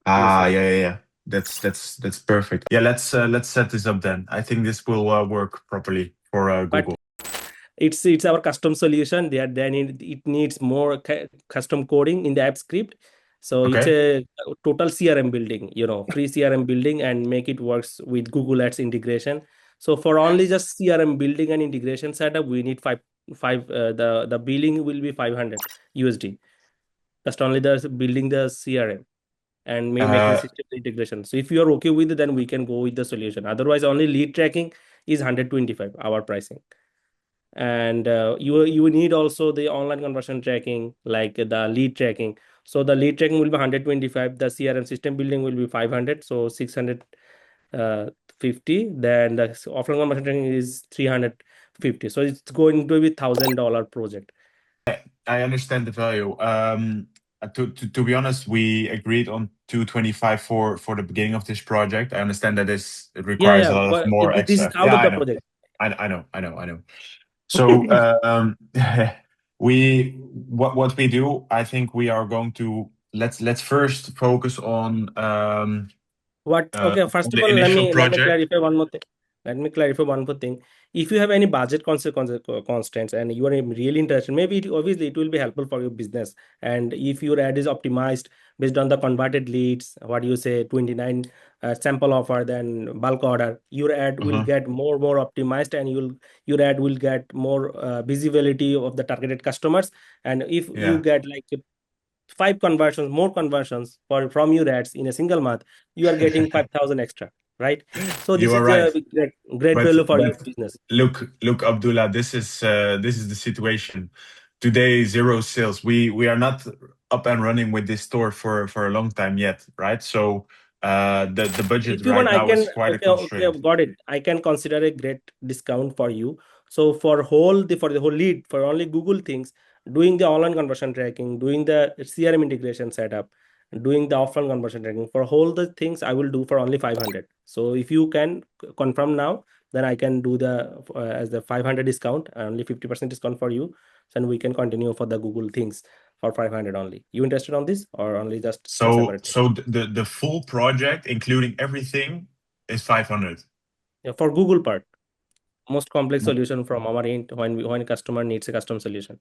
Ah, USD. yeah. That's perfect. Yeah, let's set this up then. I think this will work properly for But Google. it's our custom solution. Then it needs more custom coding in the app script. So it's Okay. a total CRM building, free CRM building, and make it works with Google Ads integration. So for only just CRM building and integration setup, we need five. The billing will be 500 USD. Just only the building the CRM and making Uh, system integration. So if you are okay with it, then we can go with the solution. Otherwise, only lead tracking is 125 our pricing. And you need also the online conversion tracking, like the lead tracking. So the lead tracking will be 125, the CRM system building will be 500, so 650. Then the offline conversion tracking is 350, so it's going to be $1,000 project. I understand the value. To be honest, we agreed on 225 for the beginning of this project. I understand that this it Yeah, requires yeah, a lot of but more this is extra. out Yeah, of I the know. project. I know. So we what we do, I think we are going to let's first focus What? Okay, on first of the all, initial let me project. clarify one more thing. Let me clarify one more thing. If you have any budget constraints and you are really interested, maybe obviously it will be helpful for your business. And if your ad is optimized based on the converted leads, what you say, 29 sample offer, then bulk order, your ad will Uh-huh. get more optimized, and your ad will get more visibility of the targeted customers. And if you Yeah, get like more conversions from your ads in a single month, you are getting 5,000 extra, right? So this you are is a right. great But value for your but business. look, Abdullah, this is the situation. Today, zero sales. We are not up and running with this store for a long time yet, right? So the budget If you want, right I now is can. quite a Okay, constraint. I've got it. I can consider a great discount for you. So for the whole lead, for only Google things, doing the online conversion tracking, doing the CRM integration setup, doing the offline conversion tracking, for whole the things I will do for only 500. So if you can confirm now, then I can do the as the 500 discount, only 50% discount for you. Then we can continue for the Google things for 500 only. You interested on this or only just separate? So the full project, including everything, is 500. Yeah, for Google part. Most complex solution from our end when customer needs a custom solution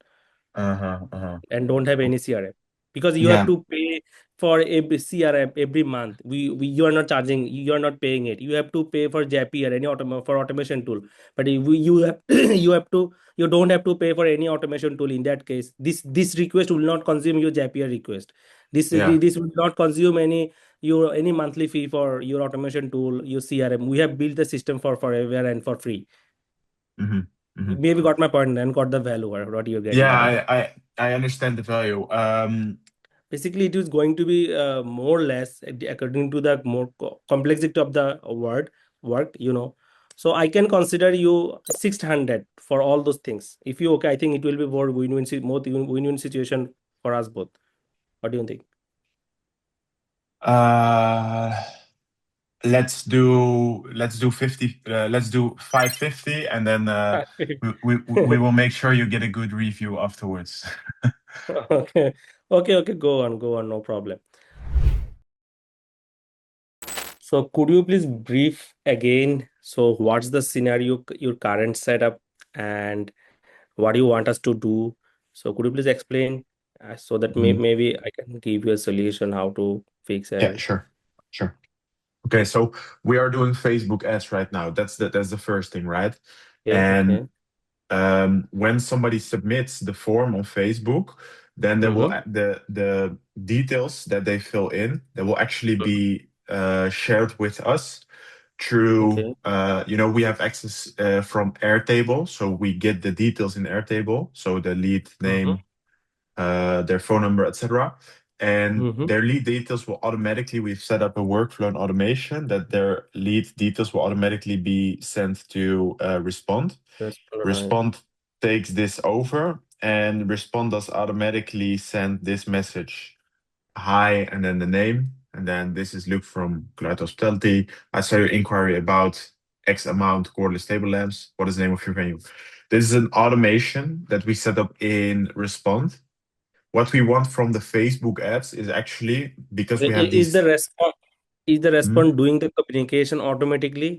Uh-huh, uh-huh. and don't have any CRM, because you have Yeah, to pay for every CRM every month. You are not charging, you are not paying it. You have to pay for Zapier, any for automation tool. But if you have you don't have to pay for any automation tool. In that case, this request will not consume your Zapier request. yeah. This will not consume any monthly fee for your automation tool, your CRM. We have built the system for forever and for free. Hmm, hmm. You maybe got my point and got the value or what you're getting Yeah, the value. I understand the value. Basically, it is going to be more or less according to the more complexity of the work. So I can consider you 600 for all those things. If you okay, I think it will be more win-win situation for us both. What do you think? Uh, let's do 50. Let's do 550, and then we will make sure you get a good review afterwards. Okay, okay. Go on, no problem. So could you please brief again? So what's the scenario, your current setup, and what do you want us to do? So could you please explain so that Mhm. maybe I can give you a solution how to fix Yeah, and sure. Okay, so we are doing Facebook ads right now. That's the first thing, right? okay, And okay. when somebody submits the form on Facebook, then there will Mm-hmm. the details that they fill in that will actually be shared with us through Okay. we have access from Airtable, so we get the details in Airtable, so the lead Mm-hmm. name, their phone number, etc. And Mm-hmm. their lead details will automatically, we've set up a workflow and automation that their lead details will automatically be sent to Respond. That's fine. Respond takes this over, and Respond does automatically send this message: hi, and then the name. And then this is Luke from Cloud Hospitality. I saw your inquiry about X amount cordless table lamps. What is the name of your venue? This is an automation that we set up in Respond. what we want from the Facebook ads is actually because Okay, we have is the these. response Mhm. doing the communication automatically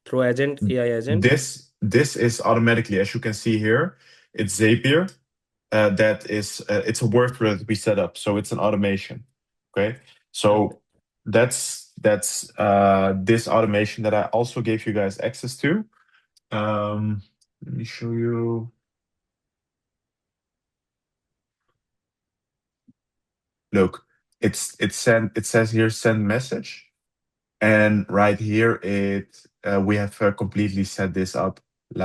through agent, AI agent? This is automatically, as you can see here, it's Zapier. That is it's a workflow that we set up, so it's an automation. Okay, Okay. so that's this automation that I also gave you guys access to. Let me show you. Look, it says here send message, and right here we have completely set this up,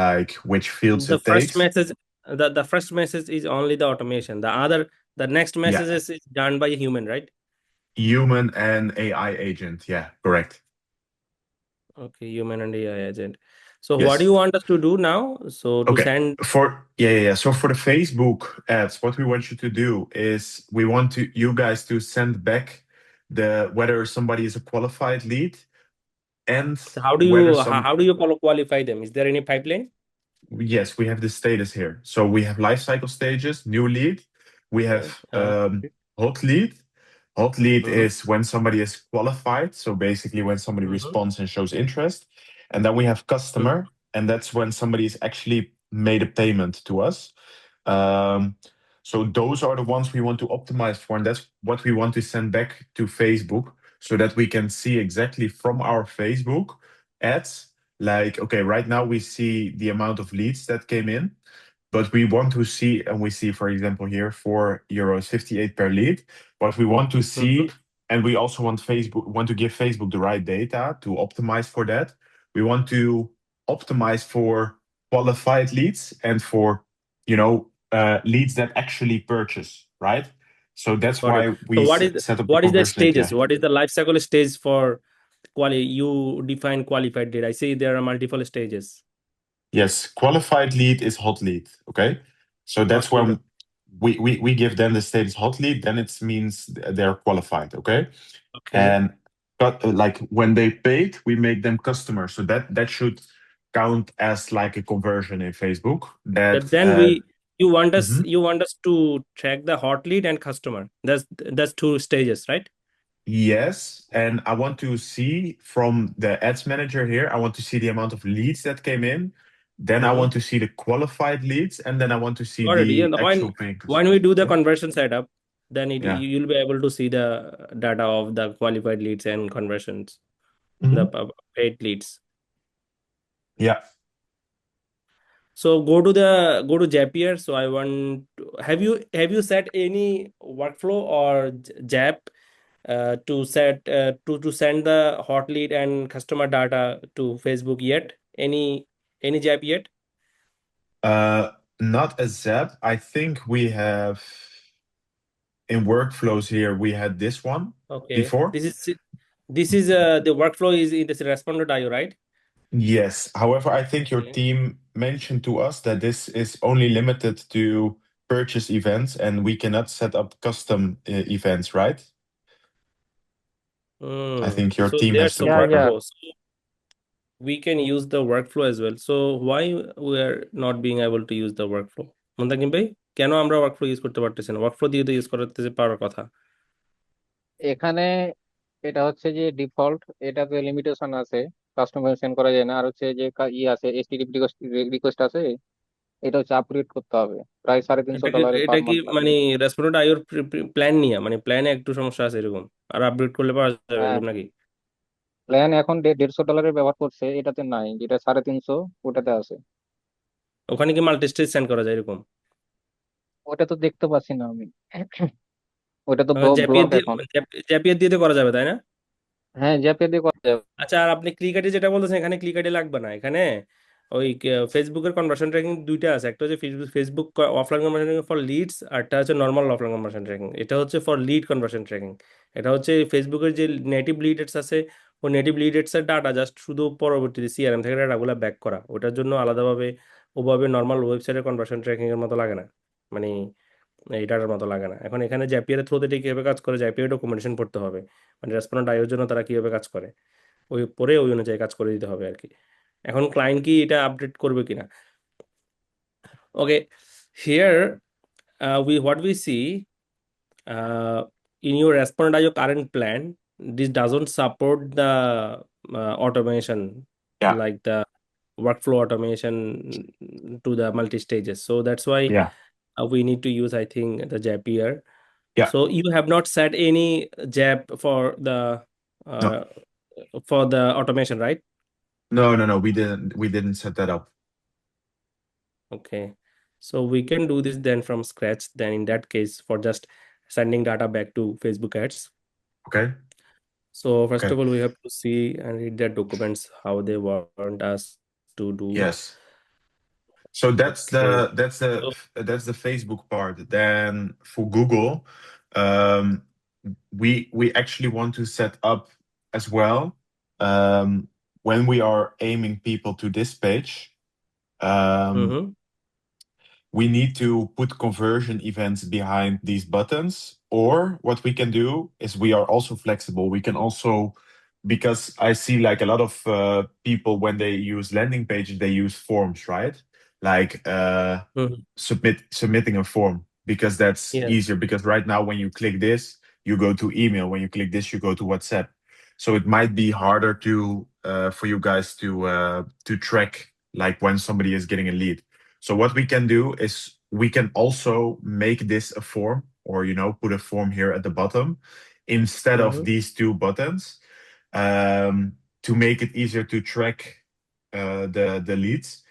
like which fields The it first takes. message, the first message is only the automation. The next Yeah, messages is done by a human, right? human and AI agent. Yeah, correct. Okay, human and AI agent. So what do Yes. you want us to do now? So to Okay. send, Yeah. So for the Facebook ads, what we want you to do is we want to you guys to send back the whether somebody is a qualified lead and whether some. how do you qualify them? Is there any pipeline? Yes, we have the status here. So we have life cycle stages, new lead. We Okay. have hot lead. Hot lead Mm-hmm. is when somebody is qualified. So basically when somebody Mm-hmm. responds and shows interest. And then we have customer, and that's when somebody is actually made a payment to us. Um, so those are the ones we want to optimize for, and that's what we want to send back to Facebook so that we can see exactly from our Facebook ads. Like, okay, right now we see the amount of leads that came in, but we want to see, and we see, for example, here €4 58 per lead. But we want to Mm-hmm. see, and we also want to give Facebook the right data to optimize for that. We want to optimize for qualified leads and for leads that actually purchase, right? So that's Got it. why So we set up the what is the conversion stages? API. What is the life cycle stage for you define qualified lead? I see there are multiple stages. Yes, qualified lead is hot lead. Okay. So that's Hot lead. when we give them the status hot lead, then it means they're qualified. Okay. Okay. And but like when they paid, we make them customers. So that should count as like a conversion in Facebook. But That then mhm. you want us to track the hot lead and customer. That's two stages, right? Yes, and I want to see from the ads manager here, I want to see the amount of leads that came in. Then I Mm-hmm. want to see the qualified leads, and then I want to see Got it. Yeah, the actual paying when we customers. do the Yeah. conversion setup, then Yeah. you'll be able to see the data of the qualified leads and conversions, the Mhm. paid leads. Yeah. So go to Zapier. So I want have you set any workflow or Zap to send the hot lead and customer data to Facebook yet? Any Zap yet? Uh, Not a Zap. I think we have in workflows here, we had this one Okay. before. This is the workflow is in this respond.io, right? Yes. However, I think your Okay. team mentioned to us that this is only limited to purchase events and we cannot set up custom events, right? I think your So team has there's to a Yeah, yeah. confirm. workflow. So we can use the workflow as well. So why we are not being able to use the workflow? মন্তাকিম ভাই কেন আমরা workflow use করতে পারতেছি না? Workflow দিয়ে তো use করতে পারার কথা। এখানে এটা হচ্ছে যে ডিফল্ট, এটাতে লিমিটেশন আছে, কাস্টমাইজেশন করা যায় না। আর হচ্ছে যে আছে এসটিডিপি রিকোয়েস্ট আছে, এটা হচ্ছে আপগ্রেড করতে হবে প্রায় এটা কি $350 এটা পার কি মান্থ লাগে। মানে রেসপন্ড আইওর প্ল্যান নিয়ে মানে প্ল্যানে একটু সমস্যা আছে এরকম, আর আপডেট করলে পাওয়া যাবে হ্যাঁ, এরকম নাকি? প্ল্যান এখন $150 ব্যবহার করছে, এটাতে নাই, যেটা 350 ওটাতে আছে। ওখানে কি মাল্টি স্টেজ সেন্ড করা যায় এরকম? ওটা তো দেখতে পাচ্ছি না আমি, ওটা তো জ্যাপিয়ার ব্লক দিয়ে এখন। জ্যাপিয়ার দিয়ে তো করা যাবে তাই না? হ্যাঁ, জ্যাপে দিয়ে করা যাবে। আচ্ছা, আর আপনি ক্লিক আইডি যেটা বলতেছেন এখানে ক্লিক আইডি লাগবে না। এখানে ওই ফেসবুকের কনভার্সন ট্র্যাকিং দুইটা আছে, একটা হচ্ছে Facebook offline conversion tracking for leads, আর একটা হচ্ছে নর্মাল অফলাইন কনভার্সন ট্র্যাকিং। এটা হচ্ছে ফর লিড কনভার্সন ট্র্যাকিং। এটা হচ্ছে ফেসবুকের যে নেটিভ লিডস আছে, ওই নেটিভ লিডসের ডাটা জাস্ট শুধু পরবর্তীতে সিআরএম থেকে ডাটাগুলো ব্যাক করা, ওটার জন্য আলাদাভাবে ওভাবে নর্মাল ওয়েবসাইটের কনভার্সন ট্র্যাকিং এর মতো লাগে না, মানে এইটার মতো লাগে না। এখন এখানে জ্যাপিয়ারের থ্রুতে এটা কিভাবে কাজ করে, জ্যাপিয়ার ডকুমেন্টেশন পড়তে হবে, মানে রেসপন্ড আইওর জন্য তারা কিভাবে কাজ করে ওই পরে ওই অনুযায়ী কাজ করে দিতে হবে আর কি। এখন ক্লায়েন্ট কি এটা আপডেট করবে কিনা? ওকে, here we what we see, in your Respond.io current plan, this doesn't support the automation, Yeah. like the workflow automation to the multi-stages. So that's why Yeah. we need to use, I think, the Zapier. Yeah. So you have not set any Zap No. for the automation, right? No. We didn't set that up. Okay. So we can do this then from scratch. Then in that case, for just sending data back to Facebook ads. Okay. So first Okay. of all, we have to see and read their documents, how they want us to do. Yes. So that's Okay. that's the Facebook part. Then for Google, um, we actually want to set up as well, when we are aiming people to this page. Mm-hmm. We need to put conversion events behind these buttons. Or what we can do is we are also flexible. We can also, because I see like a lot of people when they use landing pages, they use forms, right? Like Mm-hmm. submitting a form, because that's Yes. easier. Because right now when you click this, you go to email. When you click this, you go to WhatsApp. So it might be harder to for you guys to track like when somebody is getting a lead. So what we can do is we can also make this a form, or put a form here at the bottom instead of Mm-hmm. these two buttons, to make it easier to track the leads.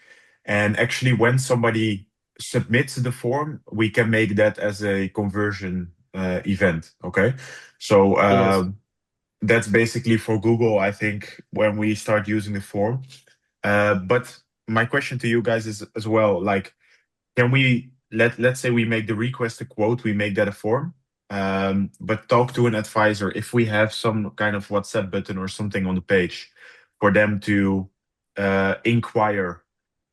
And actually, when somebody submits the form, we can make that as a conversion event. Okay, so Yes. that's basically for Google, I think, when we start using the form. But my question to you guys is as well, like, can we let's say we make the request a quote, we make that a form, but talk to an advisor if we have some kind of WhatsApp button or something on the page for them to inquire.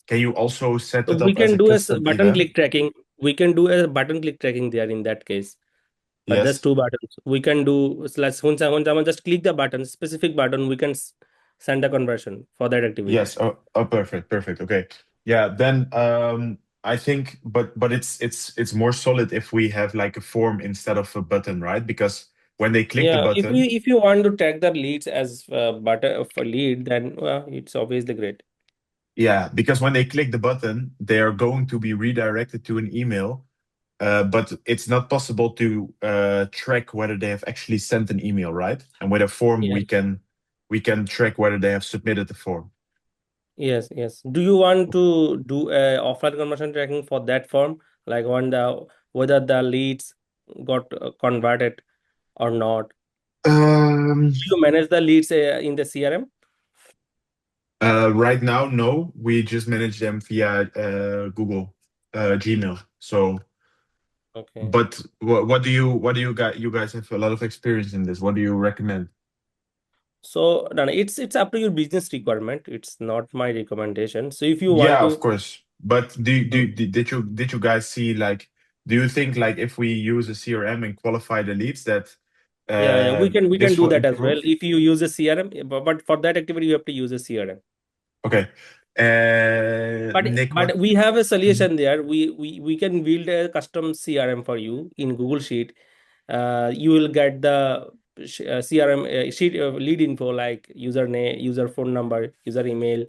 Can you also set So it we up as can a do a custom button event? click tracking. We can do a button click tracking there in that case. Just Yes. two buttons. We can do slash when someone just click the button, specific button, we can send a conversion for that activity. Yes. Oh, perfect. Okay. Yeah. Then I think, but it's more solid if we have like a form instead of a button, right? Because when they click the Yeah, button, if you want to tag the leads as button for lead, then it's obviously great. yeah, because when they click the button, they are going to be redirected to an email, but it's not possible to track whether they have actually sent an email, right? And with a form, Yeah. we can track whether they have submitted the form. Yes. Do you want to do a offline conversion tracking for that form, like on the whether the leads got converted or not? Um, Do you manage the leads in the CRM? right now, no. We just manage them via Google Gmail. So, Okay. but what do you guys? You guys have a lot of experience in this. What do you recommend? So no, it's up to your business requirement. It's not my recommendation. So if you want Yeah, of to, course. But did you guys see, like, do you think like if we use a CRM and qualify the leads that yeah, we can this do will that as well. improve? If you use a CRM, but for that activity you have to use a CRM. Okay. Nick, what? But we have a Mhm. solution there. We can build a custom CRM for you in Google Sheet. You will get the CRM sheet lead info like username, user phone number, user email,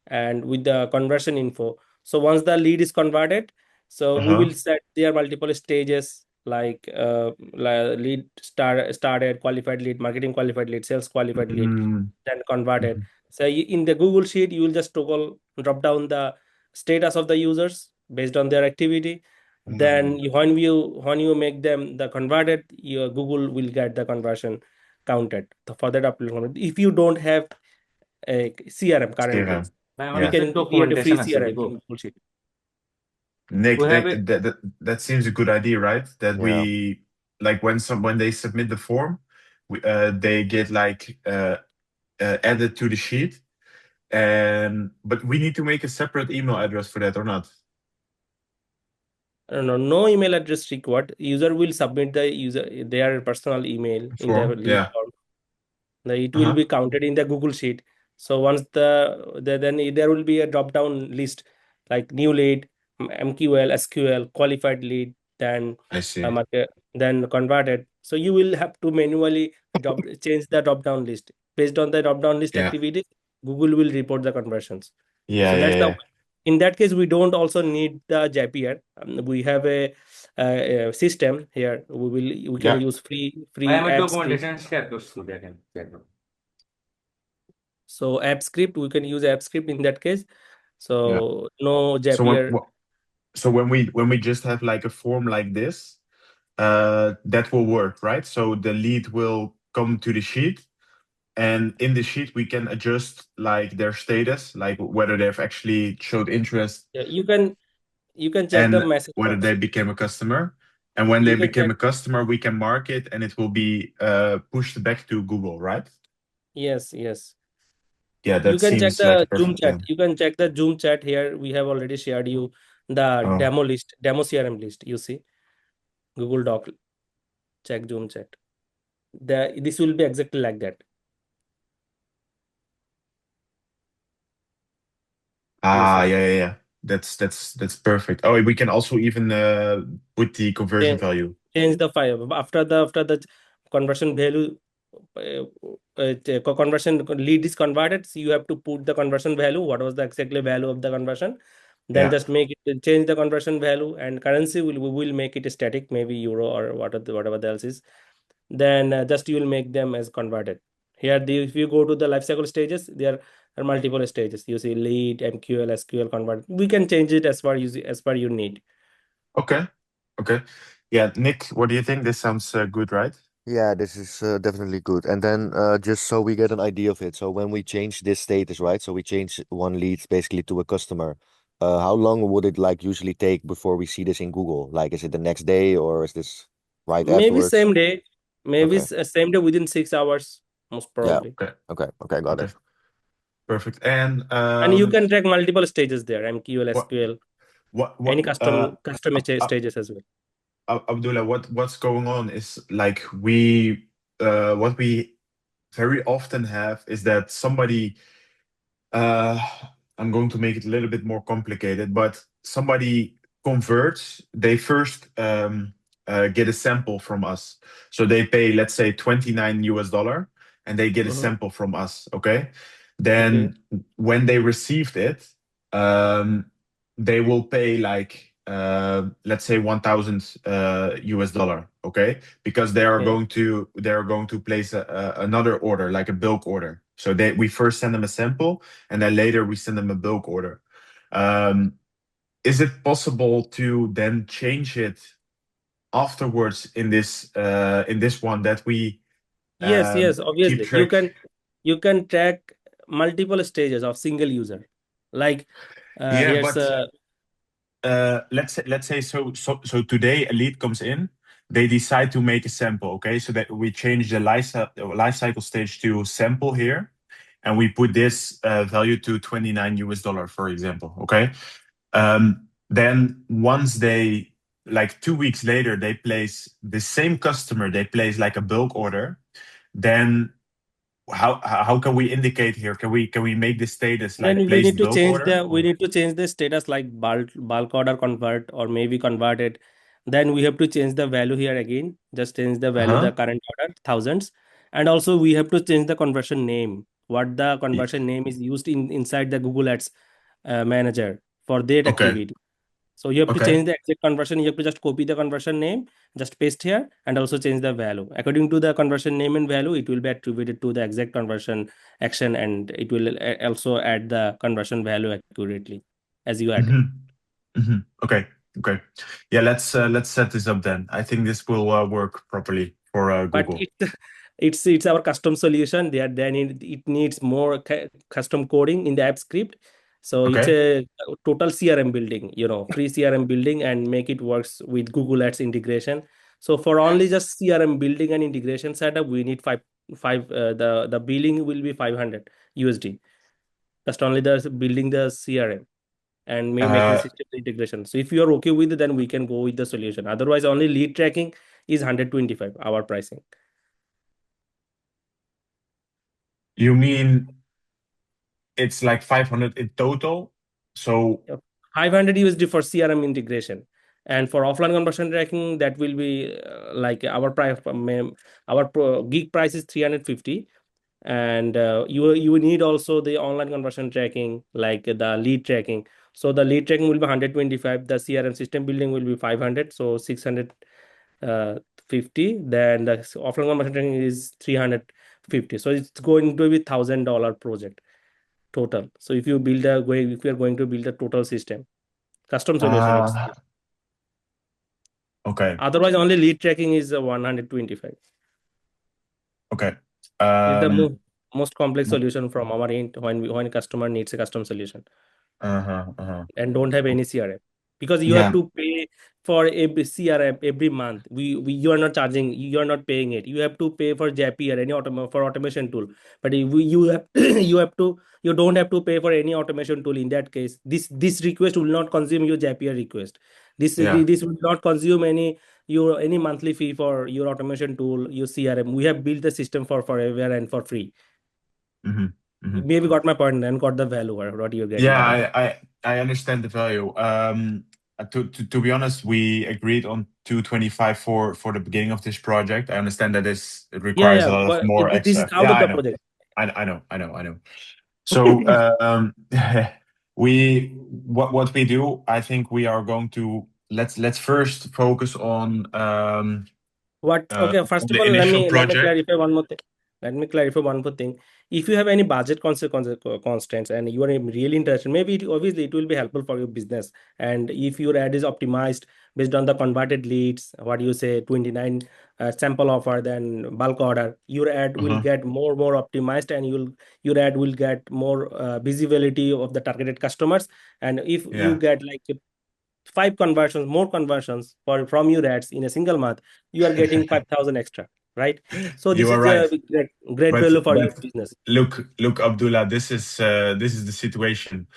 and with the conversion info. So once the lead is converted, so we Uh-huh. will set their multiple stages like lead started, qualified lead, marketing qualified lead, sales qualified lead, Mm, then converted. mhm, So in the Google Sheet, you will just drop down the status of the users based on their activity. Then mm. when you make them the converted, your Google will get the conversion counted for that upload. If you don't have a CRM currently, CRM. we Yeah. can create a free CRM in Google Sheet. Nick, We have Nick, it. that seems a good idea, right? That Yeah. we, like, when they submit the form, they get like added to the sheet. And but we need to make a separate email address for that or not? No email address required. User will submit their personal email in the Form? lead Yeah. form. It will Uh-huh. be counted in the Google Sheet. So once then there will be a drop down list like new lead, MQL, SQL, qualified lead, then I see. then converted. So you will have to manually change the drop-down list. Based on the drop-down list Yeah. activity, Google will report the conversions. Yeah, So yeah, that's the yeah. in that case, we don't also need the Zapier. We have a system here. We can Yeah. use ভাই free আমার AppScript. Documentation share করছি দেখেন So AppScript, we can use AppScript in that case. So no So Zapier. when we just have like a form like this, that will work, right? So the lead will come to the sheet, and in the sheet we can adjust like their status, like whether they've actually showed interest Yeah, you can check and the message whether box. they became a customer. And when You they can became check. a customer, we can mark it and it will be pushed back to Google, right? Yes, yes. Yeah, You that can check seems the like a Zoom perfect chat. plan. You can check the Zoom chat here. We have already shared you the Oh, demo list, demo CRM list. You see, Google Doc, check Zoom chat. This will be exactly like that. You see. yeah. That's perfect. Oh, we can also even put the conversion Change, value. change the file after the conversion value. Conversion lead is converted, so you have to put the conversion value. What was the exactly value of the conversion? Then Yeah. just make it change the conversion value, and currency we will make it static, maybe euro or whatever the else is. Then just you will make them as converted. Here, if you go to the lifecycle stages, there are multiple stages. You see lead, MQL, SQL convert. We can change it as per your need. Okay. Okay. Yeah, Nick, what do you think? This sounds good, right? Yeah, this is definitely good. And then just so we get an idea of it, so when we change this status, right? So we change one lead basically to a customer. How long would it like usually take before we see this in Google? Like, is it the next day or is this right Maybe afterwards? same day, maybe Okay. same day within 6 hours, most Yeah. probably. Okay, got Okay. it. Perfect. And And you can track multiple stages there, MQL, what SQL, what any what custom stages as well. Abdullah, what's going on is like we what we very often have is that somebody I'm going to make it a little bit more complicated, but somebody converts, they first get a sample from us. So they pay, let's say, $29 and they get a Mhm. sample from us. Okay. Okay. Then when they received it, they will pay like, let's say $1,000 okay, because they are Okay. going to place another order, like a bulk order. So we first send them a sample and then later we send them a bulk order. Is it possible to then change it afterwards in this one that we Yes, keep obviously. track? You can track multiple stages of single user. Like Yeah, here's but let's say so today a lead comes in, they decide to make a sample, okay, so that we change the life cycle stage to sample here, and we put this value to $29, for example, okay. Then once they, like 2 weeks later, they place the same customer, they place like a bulk order, then how can we indicate here? Can we make the status then like we place need to bulk change order we or? need to change the status like bulk order convert or maybe converted. Then we have to change the value here again. Just change the value, the Uh-huh. current order, thousands. And also we have to change the conversion name. What the conversion name is used inside the Google Ads manager for that Okay. activity. So you have to Okay. change the exact conversion. You have to just copy the conversion name, just paste here, and also change the value. According to the conversion name and value, it will be attributed to the exact conversion action, and it will also add the conversion value accurately as you add. Okay. Okay. Yeah, let's set this up then. I think this will work properly for But Google. it's our custom solution. It needs more custom coding in the app script. So it's Okay. a total CRM building, free CRM building, and make it works with Google Ads integration. So for only just CRM building and integration setup, we need five. The billing will be 500 USD. Just only the building the CRM and making Uh, system integration. So if you are okay with it, then we can go with the solution. Otherwise, only lead tracking is 125 our pricing. you mean it's like 500 in total? So 500 USD for CRM integration. And for offline conversion tracking, that will be like our price. Gig price is 350, and you need also the online conversion tracking, like the lead tracking. So the lead tracking will be 125. The CRM system building will be 500. So 650. Then the offline conversion tracking is 350. So it's going to be $1,000 project total. So if you if you are going to build a total system, custom solution, it's Okay. otherwise only lead tracking is 125. Okay. It's the Um, most complex solution from our end when customer needs a custom solution and don't have any CRM, because you have yeah. to pay for every CRM every month. You are not charging, you are not paying it. You have to pay for Zapier, any for automation tool. But if you have you don't have to pay for any automation tool. In that case, this request will not consume your Zapier request. Yeah. This will not consume any monthly fee for your automation tool, your CRM. We have built the system for forever and for free. hmm You maybe got my point and got the value or what you're getting out of it. Yeah, I understand the value. To be honest, we agreed on 225 for the beginning of this project. I understand that it requires a lot of But more this is extra. out Yeah, of I the know. project. I know. So what we do, I think we are going to let's first focus on Okay, first on of the all, initial let me project. clarify one more thing. Let me clarify one more thing. If you have any budget constraints and you are really interested, maybe obviously it will be helpful for your business. And if your ad is optimized based on the converted leads, what you say, 29 sample offer, then bulk order, your ad will Uh-huh. get more optimized, and your ad will get more visibility of the targeted customers. And if you Yeah. get like more conversions from your ads in a single month, you are getting 5,000 extra, right? So this You are is a right. great value for your But business. look, Abdullah, this is the situation.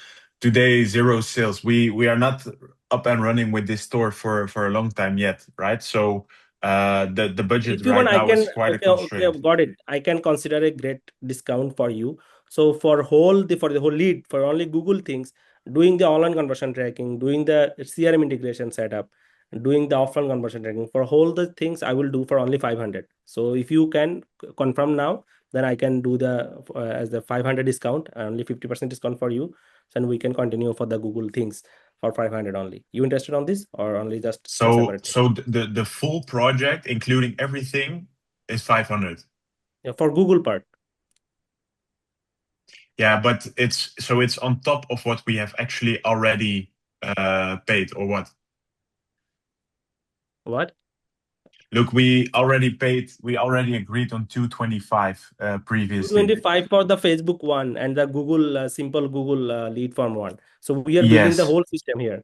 Today, zero sales. We are not up and running with this store for a long time yet, right? So the budget If you right want, I now is can. quite a Okay, constraint. I've got it. I can consider a great discount for you. So for the whole lead, for only Google things, doing the online conversion tracking, doing the CRM integration setup, doing the offline conversion tracking, for whole the things I will do for only 500. So if you can confirm now, then I can do the as the 500 discount, only 50% discount for you. Then we can continue for the Google things for 500 only. You interested on this or only just for So separate? the full project, including everything, is 500. Yeah, for Google part. Yeah, but it's on top of what we have actually already paid, or what? What? Look, we already agreed on 225 previously. 225 for the Facebook one and the Google simple Google lead form one. So we are building the Yes. whole system here.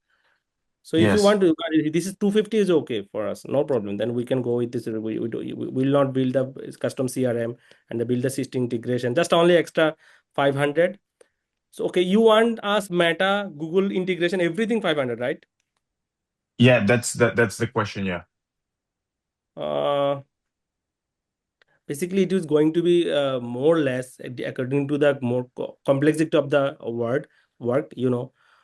So if you Yes. want to, this is 250 is okay for us, no problem. Then we can go with this. We will not build a custom CRM and build the system integration. Just only extra 500. So okay, you want us Meta, Google integration, everything 500, right? Yeah, that's the question. Yeah. Uh, Basically, it is going to be more or less according to the more complexity of the work,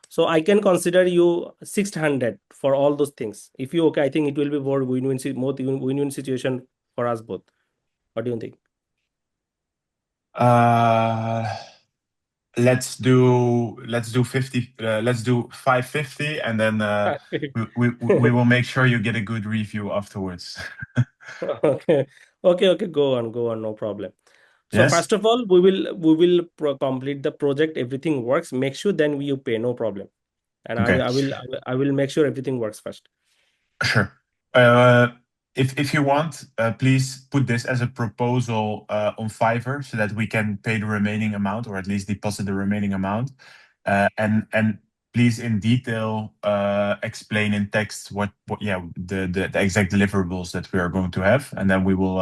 So I can consider you 600 for all those things. If you okay, I think it will be more win-win situation for us both. What do you think? Let's do 50. Let's do 550, and then we will make sure you get a good review afterwards. Okay, okay. Go on, no problem. So Yes. first of all, we will complete the project. Everything works. Make sure then you pay, no problem. And Okay. I will make sure everything works first. Sure. If you want, please put this as a proposal on Fiverr so that we can pay the remaining amount, or at least deposit the remaining amount. And please in detail explain in text what the exact deliverables that we are going to have, and then we will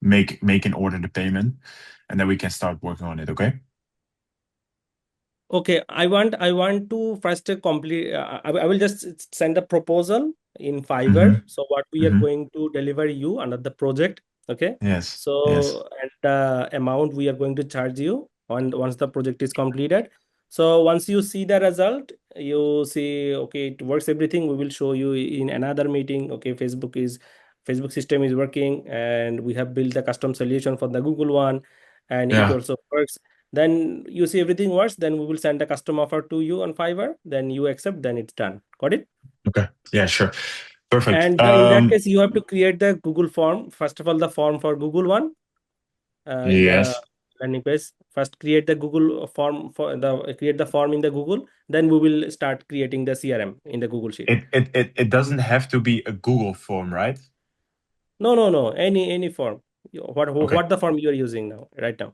make in order the payment, and then we can start working on it. Okay. Okay, I want to first complete. I will just send a proposal in Fiverr. Mm-hmm. So what we are Mm-hmm. going to deliver you under the project. Okay. Yes. Yes. So and the amount we are going to charge you once the project is completed. So once you see the result, you see, okay, it works everything. We will show you in another meeting. Okay, Facebook system is working, and we have built a custom solution for the Google one, and it Yeah. also works. Then you see everything works. Then we will send a custom offer to you on Fiverr. Then you accept. Then it's done. Got it? Okay. Yeah, sure. Perfect. And in that case, you have to create the Google form. First of all, the form for Google one in the Yes. landing page. First, create the Google form create the form in the Google. Then we will start creating the CRM in the Google Sheet. It doesn't have to be a Google form, right? No. Any form. Okay. What the form you are using right now?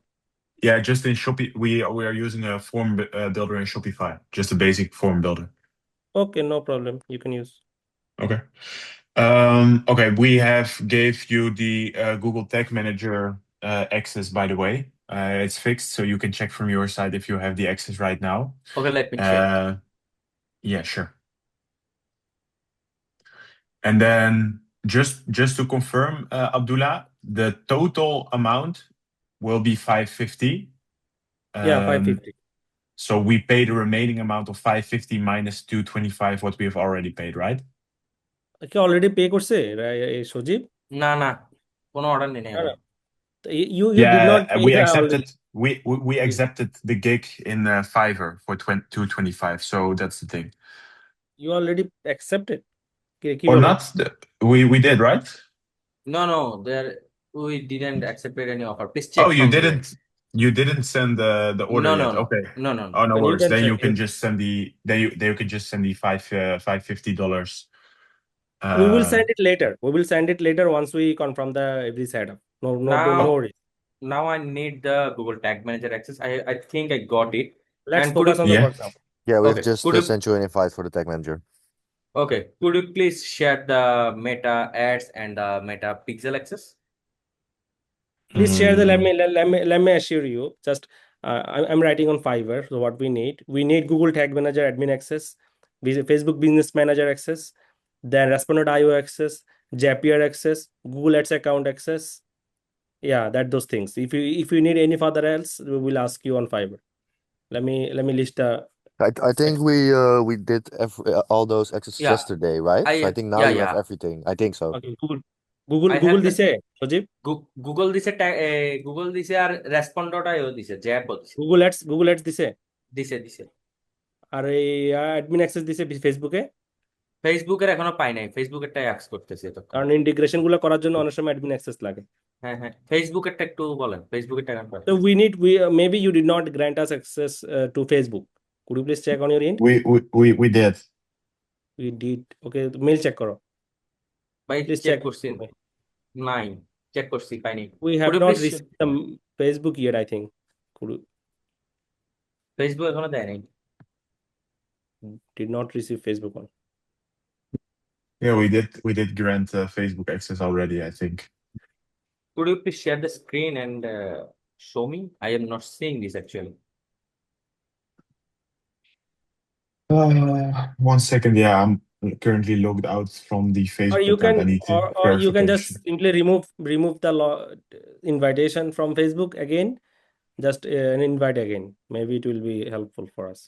Yeah, just in Shopee, we are using a form builder in Shopify, just a basic form builder. Okay, no problem. You can use. Okay. Okay, we have gave you the Google Tag Manager access, by the way. It's fixed, so you can check from your side if you have the access right now. Okay, let me check. Yeah, sure. And then just to confirm, Abdullah, the total amount will be 550. Yeah, 550. So we pay the remaining amount of 550 minus 225, what we have already paid, right? Okay, already pay করছে সজীব? না কোনো order নেই No, no. You did Yeah, not pay we the accepted. already. We accepted the gig in Fiverr for 225. So that's the thing. You already accepted. Or কিভাবে? not? We did, right? No, there we didn't accept any offer. Please check. Oh, you from there. didn't. You didn't send the order No. yet. Okay. No. Oh, no Then you worries. can Then check you can it. just send you can just send the $550. We will send it later. We will send it later once we confirm the every setup. No worries. Now I need the Google Tag Manager access. I think I got it. Let's And focus on the Yeah. work now. Yeah, we've Okay, just could you- sent you an invite for the tag manager. Okay, could you please share the Meta ads and the Meta Pixel access? Please share the let me assure you. Just I'm writing on Fiverr. So what we need Google Tag Manager admin access, Facebook Business Manager access, then Responder.io access, Zapier access, Google Ads account access. Yeah, those things. If you need any further else, we will ask you on Fiverr. Let me list the. I think we did all those accesses Yeah. yesterday, right? So I think now you have everything. I think so. Okay, Google I have Google the- দিছে সজীব? Google দিছে আর Responder.io দিছে, Zapier দিছে। Google Ads দিছে? দিছে। আর এই admin access দিছে ফেসবুকে? ফেসবুকের এখনো পাই নাই, ফেসবুকেরটাই অ্যাক্স করতেছি তো। কারণ ইন্টিগ্রেশন গুলো করার জন্য অনেক সময় অ্যাডমিন অ্যাক্সেস লাগে। হ্যাঁ, ফেসবুকেরটা একটু বলেন, ফেসবুকেরটা কেন পাই? So we maybe you did not grant us access to Facebook. Could you please check on your end? We did. We did. Okay, mail check করো. ভাই Please চেক check. করছি, নাই, চেক করছি পাইনি। We have Could you not please- received the Facebook yet, I think. Facebook এখনো দেয় নাই। Did not receive Facebook one. Yeah, we did grant Facebook access already, I think. Could you please share the screen and show me? I am not seeing this actually. 1 second. Yeah, I'm currently logged out from the Facebook Or you account. can I need to or you can just verification. simply remove the invitation from Facebook again. Just an invite again. Maybe it will be helpful for us.